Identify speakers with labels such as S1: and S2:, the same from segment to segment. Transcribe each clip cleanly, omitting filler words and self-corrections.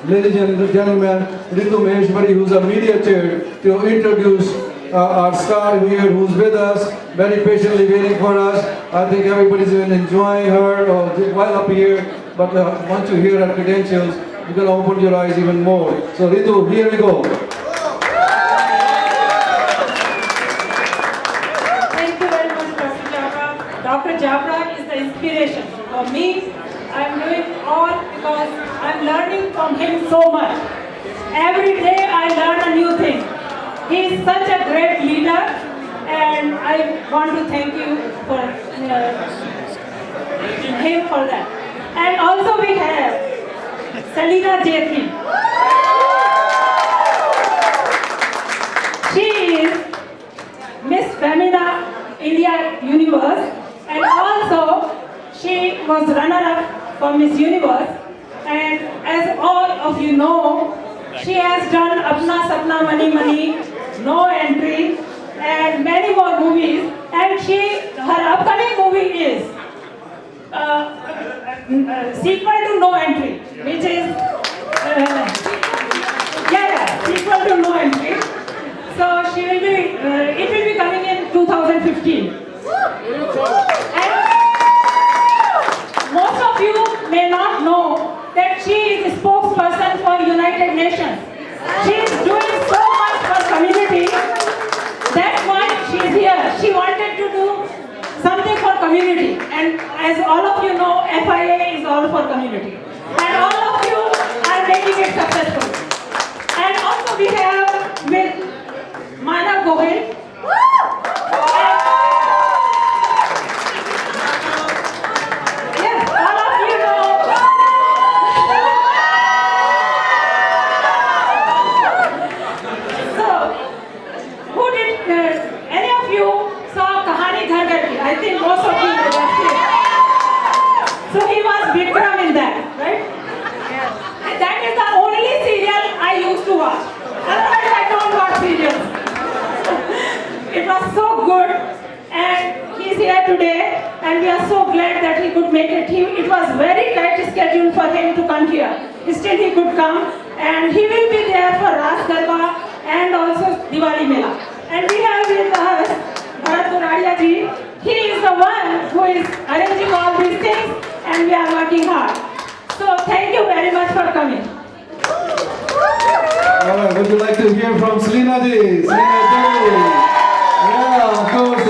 S1: ladies and gentlemen, Ritu Maheshwari, who's a mediator, to introduce our star here who's with us, very patiently waiting for us. I think everybody's been enjoying her while up here, but once you hear her credentials, you're going to open your eyes even more. So Ritu, here we go.
S2: Thank you very much, Dr. Jabra. Dr. Jabra is the inspiration for me. I'm doing all because I'm learning from him so much. Every day I learn a new thing. He is such a great leader, and I want to thank you for him for that. And also we have Salina Jetri. She is Miss Femina India Universe, and also she was runner-up for Miss Universe. And as all of you know, she has done Apna Sapna Mani Mani, No Entry, and many more movies. And her upcoming movie is sequel to No Entry, which is sequel to No Entry. So she will be, it will be coming in 2015. And most of you may not know that she is a spokesperson for United Nations. She is doing so much for community. That's why she is here. She wanted to do something for community. And as all of you know, FIA is all for community. And all of you are making it successful. And also we have with Manav Govind. Yes, all of you know. So, who did, any of you saw Kahani Ghar Ghar Ki? I think most of you have seen. So he was Vikram in that, right? And that is the only serial I used to watch. Otherwise I don't watch serials. It was so good, and he's here today, and we are so glad that he could make it. It was very tight schedule for him to come here. Still he could come, and he will be there for Ras Garba and also Diwali Mela. And we have with us Bharat Goradia ji. He is the one who is arranging all these things, and we are working hard. So thank you very much for coming.
S1: All right, would you like to hear from Selena ji? Selena ji. Yeah, of course,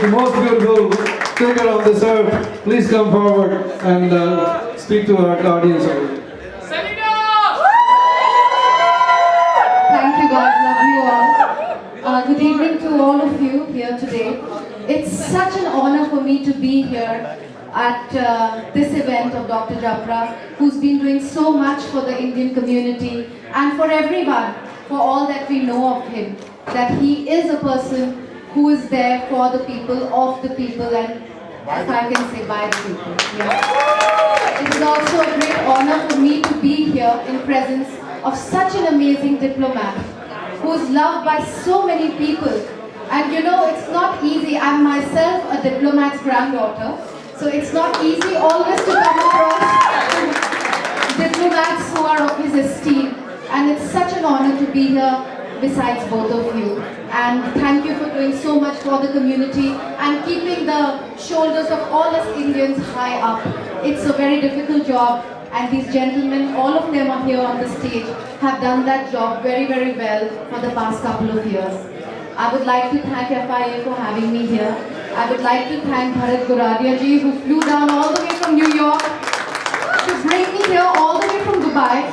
S1: the most beautiful figure on this earth. Please come forward and speak to our audience.
S3: Thank you guys, love you all. Good evening to all of you here today. It's such an honor for me to be here at this event of Dr. Jabra, who's been doing so much for the Indian community and for everyone, for all that we know of him, that he is a person who is there for the people, of the people, and if I can say by the people. Yeah. It is also a great honor for me to be here in presence of such an amazing diplomat who is loved by so many people. And you know, it's not easy. I'm myself a diplomat's granddaughter, so it's not easy always to come across diplomats who are of his esteem. And it's such an honor to be here besides both of you. And thank you for doing so much for the community and keeping the shoulders of all us Indians high up. It's a very difficult job, and these gentlemen, all of them are here on the stage, have done that job very, very well for the past couple of years. I would like to thank FIA for having me here. I would like to thank Bharat Goradia ji, who flew down all the way from New York to bring me here all the way from Dubai.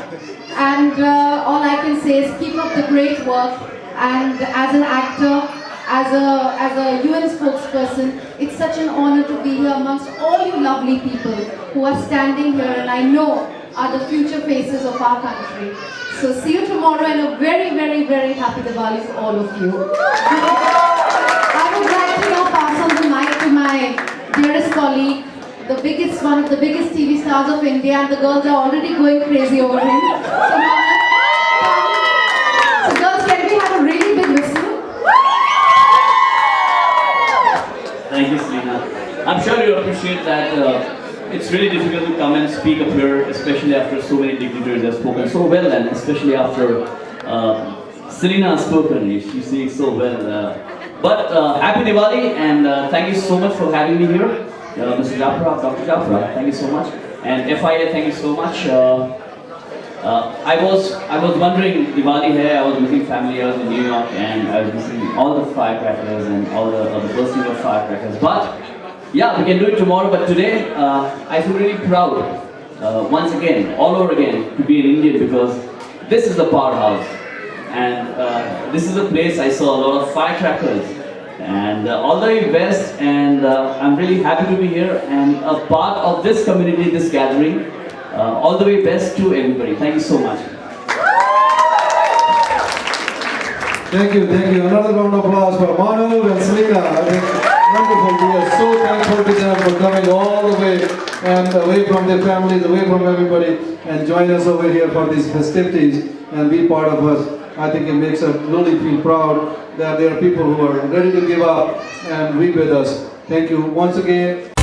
S3: And all I can say is keep up the great work. And as an actor, as a UN spokesperson, it's such an honor to be here amongst all you lovely people who are standing here, and I know are the future faces of our country. So see you tomorrow, and a very, very, very happy Diwali to all of you. I would like to now pass on the mic to my dearest colleague, one of the biggest TV stars of India, and the girls are already going crazy over him. So girls, can we have a really big whistle?
S4: Thank you, Selena. I'm sure you appreciate that It's really difficult to come and speak up here, especially after so many dignitaries have spoken so well, and especially after Selena has spoken. She speaks so well. But happy Diwali, and thank you so much for having me here, Mr. Japra, Dr. Japra. Thank you so much, and FIA. Thank you so much. I was wondering Diwali here. I was meeting family. I was in New York, and I was missing all the firecrackers and all the bursting of firecrackers. But yeah, we can do it tomorrow. But today, I feel really proud once again, all over again, to be an Indian, because this is the powerhouse, and this is the place I saw a lot of firecrackers. And all the very best. And I'm really happy to be here and a part of this community, this gathering. All the way best to everybody. Thank you so much.
S1: Thank you, thank you. Another round of applause for Manu and Selena. I think wonderful. We are so thankful to them for coming all the way and away from their families, away from everybody, and join us over here for these festivities and be part of us. I think it makes us really feel proud that there are people who are ready to give up and be with us. Thank you once again.